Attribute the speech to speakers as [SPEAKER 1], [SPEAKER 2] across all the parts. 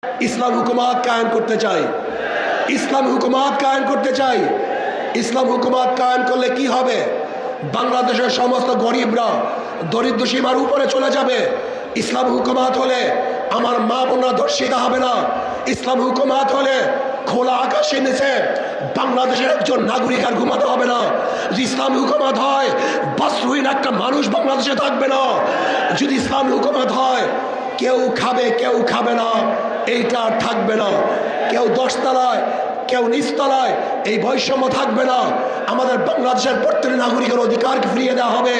[SPEAKER 1] ইসলাম হুকুমাত কায়েম করতে চাই, ইসলাম হুকুমাত কায়েম করতে চাই। ইসলাম হুকুমাত কায়েম করলে কি হবে? বাংলাদেশের সমস্ত গরিবরা দরিদ্র সীমার উপরে চলে যাবে। ইসলাম হুকুমাত হলে আমার মা বোনরা ধর্ষিত হবে না। ইসলাম হুকুমাত হলে খোলা আকাশের নিচে বাংলাদেশের একজন নাগরিক আর ঘুমাতে হবে না। যদি ইসলাম হুকুমাত হয় বস্ত্রহীন একটা মানুষ বাংলাদেশে থাকবে না। যদি ইসলাম হুকুমাত হয় কেউ খাবে কেউ খাবে না, এইটা আর থাকবে না। কেউ দশতলায় কেউ নিচতলায়, এই বৈষম্য থাকবে না। আমাদের বাংলাদেশের প্রত্যেক নাগরিকের অধিকারকে ফিরিয়ে দেওয়া হবে,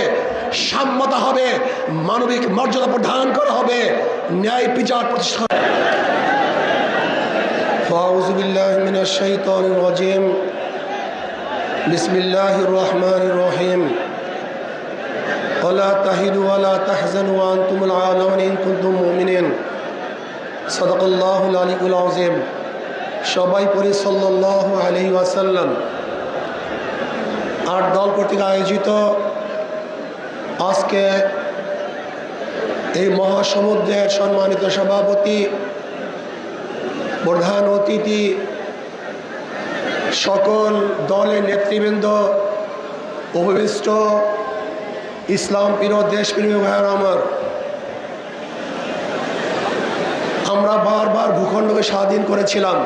[SPEAKER 1] সাম্যতা হবে, মানবিক মর্যাদা প্রদান করা হবে, ন্যায় বিচার প্রতিষ্ঠা। আউযু বিল্লাহি মিনাশ শাইতানির রাজিম। বিসমিল্লাহির রহমানির রহিম। ওয়ালা তাহিনু ওয়ালা তাহজানু ওয়া আনতুমুল আ'লাউনা ইন কুনতুম মুমিনিন। সাদাকাল্লাহুল আলিয়্যুল আযীম। সবাই পড়ি সাল্লাল্লাহু আলাইহি ওয়াসাল্লাম। ৮ দল কর্তৃক আয়োজিত আজকে এই মহাসমুদ্রের সম্মানিত সভাপতি, প্রধান অতিথি, সকল দলের নেতৃবৃন্দ, উপবিষ্ট ইসলাম প্রিয় দেশপ্রেমী ভাইয়েরা আমার, আমরা বারবার ভূখণ্ডকে স্বাধীন করেছিলাম।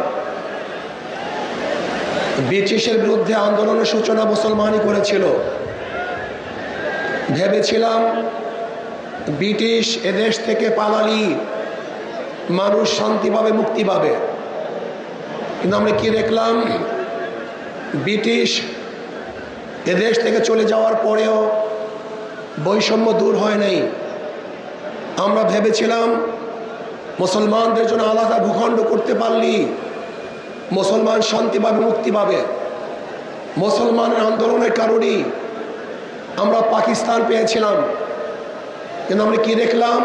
[SPEAKER 1] ব্রিটিশের বিরুদ্ধে আন্দোলনের সূচনা মুসলমানই করেছিল। ভেবেছিলাম ব্রিটিশ এদেশ থেকে পালালি মানুষ শান্তি পাবে, মুক্তি পাবে। কিন্তু আমরা কি দেখলাম? ব্রিটিশ এদেশ থেকে চলে যাওয়ার পরেও বৈষম্য দূর হয় নাই। আমরা ভেবেছিলাম মুসলমানদের জন্য আলাদা ভূখণ্ড করতে পারলি মুসলমান শান্তি পাবে, মুক্তি পাবে। মুসলমানের আন্দোলনের কারণেই আমরা পাকিস্তান পেয়েছিলাম। কিন্তু আমরা কি দেখলাম?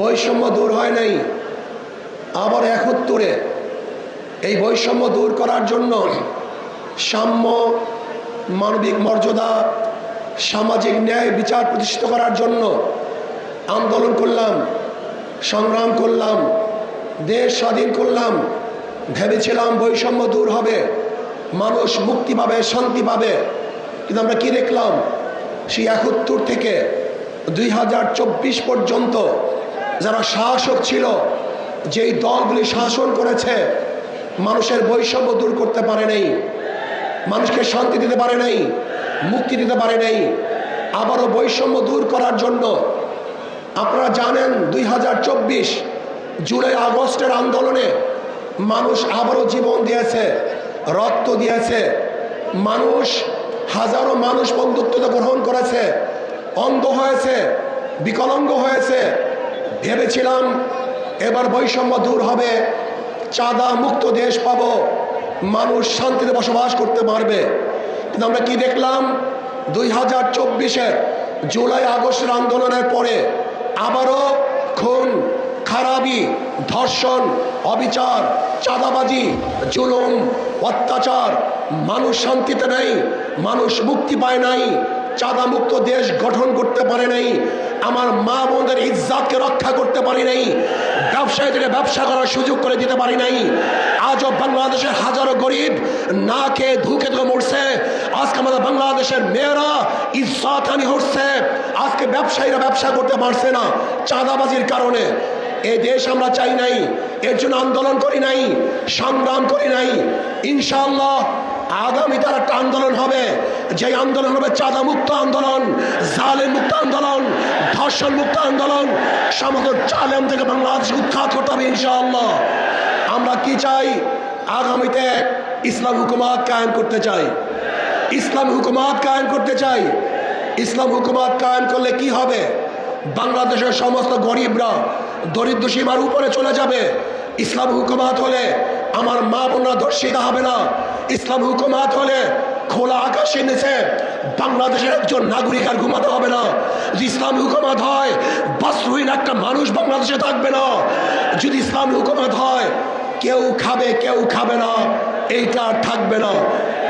[SPEAKER 1] বৈষম্য দূর হয় নাই। আবার ৭১-এ এই বৈষম্য দূর করার জন্য সাম্য, মানবিক মর্যাদা, সামাজিক ন্যায় বিচার প্রতিষ্ঠিত করার জন্য আন্দোলন করলাম, সংগ্রাম করলাম, দেশ স্বাধীন করলাম। ভেবেছিলাম বৈষম্য দূর হবে, মানুষ মুক্তি পাবে, শান্তি পাবে। কিন্তু আমরা কি দেখলাম? সেই ৭১ থেকে ২০২৪ পর্যন্ত যারা শাসক ছিল, যেই দলগুলি শাসন করেছে, মানুষের বৈষম্য দূর করতে পারে নাই, মানুষকে শান্তি দিতে পারে নাই, মুক্তি দিতে পারে নাই। আবারও বৈষম্য দূর করার জন্য আপনারা জানেন ২০২৪ জুলাই আগস্টের আন্দোলনে মানুষ আবারও জীবন দিয়েছে, রক্ত দিয়েছে। মানুষ, হাজারো মানুষ বন্ধুত্ব গ্রহণ করেছে, অন্ধ হয়েছে, বিকলাঙ্গ হয়েছে। ভেবেছিলাম এবার বৈষম্য দূর হবে, চাঁদা মুক্ত দেশ পাবো, মানুষ শান্তিতে বসবাস করতে পারবে। কিন্তু আমরা কি দেখলাম? ২০২৪-এর জুলাই আগস্টের আন্দোলনের পরে আবারও খুন, খারাপি, ধর্ষণ, অবিচার, চাঁদাবাজি, জুলুম, অত্যাচার। মানুষ শান্তিতে নেই, মানুষ মুক্তি পায় নাই, চাঁদা মুক্ত দেশ গঠন করতে পারে নাই, আমার মা বোনদের ইজ্জতকে রক্ষা করতে পারি নাই, ব্যবসায়ীদেরকে ব্যবসা করার সুযোগ করে দিতে পারি নাই। আজও বাংলাদেশের হাজারো গরিব না খেয়ে ধুকে ধুকে মরছে। আজকে আমাদের বাংলাদেশের মেয়েরা ইজ্জতহানি হচ্ছে। আজকে ব্যবসায়ীরা ব্যবসা করতে পারছে না চাঁদাবাজির কারণে। এই দেশ আমরা চাই নাই, এর জন্য আন্দোলন করি নাই, সংগ্রাম করি নাই। ইনশাআল্লাহ আগামী তার একটা আন্দোলন হবে, যে আন্দোলন হবে চাঁদা মুক্ত আন্দোলন, জালেম মুক্ত আন্দোলন, ধর্ষণ মুক্ত আন্দোলন। সমগ্র জালেম থেকে বাংলাদেশ উৎখাত করতে হবে ইনশাআল্লাহ। আমরা কি চাই? আগামীতে ইসলাম হুকুমাত কায়েম করতে চাই, ইসলাম হুকুমাত কায়েম করতে চাই। ইসলাম হুকুমাত কায়েম করলে কি হবে? বাংলাদেশের সমস্ত গরিবরা দরিদ্র সীমার উপরে চলে যাবে। ইসলাম হুকুমাত হলে আমার মা বোনরা ধর্ষিত হবে না। ইসলাম হুকুমাত হলে খোলা আকাশের নিচে বাংলাদেশের একজন নাগরিক আর ঘুমাতে হবে না। যদি ইসলাম হুকুমাত হয় বস্ত্রহীন একটা মানুষ বাংলাদেশে থাকবে না। যদি ইসলাম হুকুমাত হয় কেউ খাবে কেউ খাবে না, এইটা আর থাকবে না।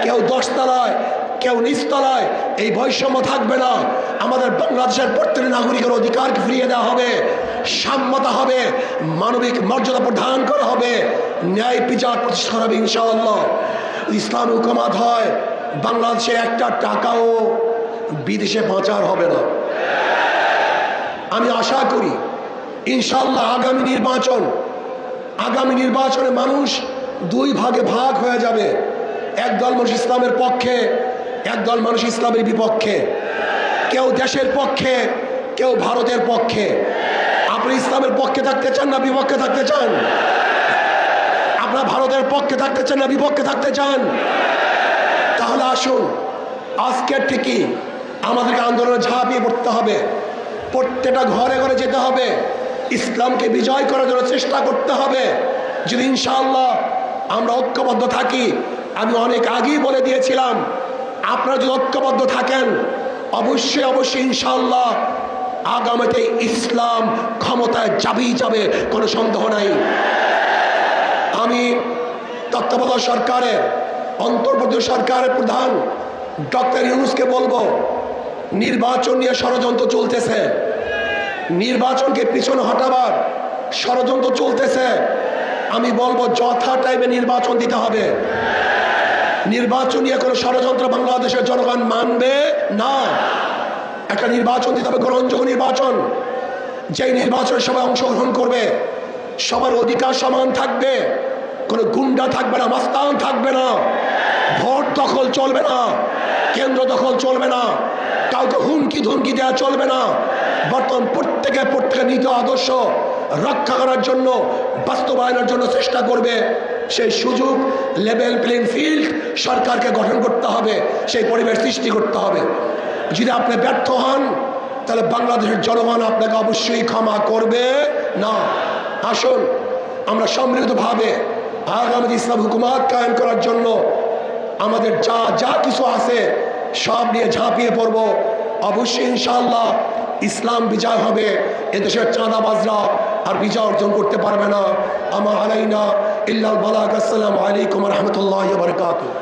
[SPEAKER 1] কেউ দশতলায় কেউ নিচতলায়, এই বৈষম্য থাকবে না। আমাদের বাংলাদেশের প্রত্যেক নাগরিকের অধিকারকে ফিরিয়ে দেওয়া হবে, সাম্যতা হবে, মানবিক মর্যাদা প্রদান করা হবে, ন্যায় বিচার প্রতিষ্ঠা করা হবে ইনশাআল্লাহ। ইসলামী হুকুমত হয়, বাংলাদেশে একটা টাকাও বিদেশে পাচার হবে না। আমি আশা করি ইনশাআল্লাহ আগামী নির্বাচনে মানুষ দুই ভাগে ভাগ হয়ে যাবে। একদল মানুষ ইসলামের পক্ষে, একদল মানুষ ইসলামের বিপক্ষে। কেউ দেশের পক্ষে, কেউ ভারতের পক্ষে। আপনি ইসলামের পক্ষে থাকতে চান না বিপক্ষে থাকতে চান? আপনার ভারতের পক্ষে থাকতে চান না বিপক্ষে থাকতে চান? তাহলে আসুন, আজকের ঠিকই আমাদেরকে আন্দোলনে ঝাঁপিয়ে পড়তে হবে। প্রত্যেকটা ঘরে ঘরে যেতে হবে, ইসলামকে বিজয় করার জন্য চেষ্টা করতে হবে। যদি ইনশাআল্লাহ আমরা ঐক্যবদ্ধ থাকি, আমি অনেক আগেই বলে দিয়েছিলাম, আপনারা যদি ঐক্যবদ্ধ থাকেন অবশ্যই ইনশাআল্লাহ আগামীতে ইসলাম ক্ষমতায় যাবেই যাবে, কোনো সন্দেহ নাই। আমি তত্ত্বাবধায়ক সরকারের, অন্তর্বর্তী সরকারের প্রধান ডক্টর ইউনূসকে বলবো, নির্বাচন নিয়ে ষড়যন্ত্র চলতেছে, নির্বাচনকে পিছনে হটাবার ষড়যন্ত্র চলতেছে। আমি বলবো যথা টাইমে নির্বাচন দিতে হবে। নির্বাচন নিয়ে কোনো ষড়যন্ত্র বাংলাদেশের জনগণ মানবে না। একটা নির্বাচন দিতে হবে, গ্রহণযোগ্য নির্বাচন, যেই নির্বাচনে সবাই অংশগ্রহণ করবে, সবার অধিকার সমান থাকবে, কোনো গুন্ডা থাকবে না, মাস্তান থাকবে না, ভোট দখল চলবে না, কেন্দ্র দখল চলবে না, কাউকে হুমকি ধমকি দেওয়া চলবে না। বর্তমান প্রত্যেকে নীতি আদর্শ রক্ষা করার জন্য, বাস্তবায়নের জন্য চেষ্টা করবে। সেই সুযোগ, লেভেল প্লেইং ফিল্ড সরকারকে গঠন করতে হবে, সেই পরিবেশ সৃষ্টি করতে হবে। যদি আপনি ব্যর্থ হন তাহলে বাংলাদেশের জনগণ আপনাকে অবশ্যই ক্ষমা করবে না। আসুন আমরা সম্মিলিতভাবে আগামী ইসলাম হুকুমত কায়েম করার জন্য আমাদের যা কিছু আছে সব নিয়ে ঝাঁপিয়ে পড়ব। অবশ্যই ইনশাআল্লাহ ইসলাম বিজয় হবে, এদেশের চাঁদাবাজরা আর বিজয় অর্জন করতে পারবে না। আমা আলাইনা ইল্লাল বালাগ। আসসালামু আলাইকুম ওয়া রাহমাতুল্লাহি ওয়া বারাকাতুহু।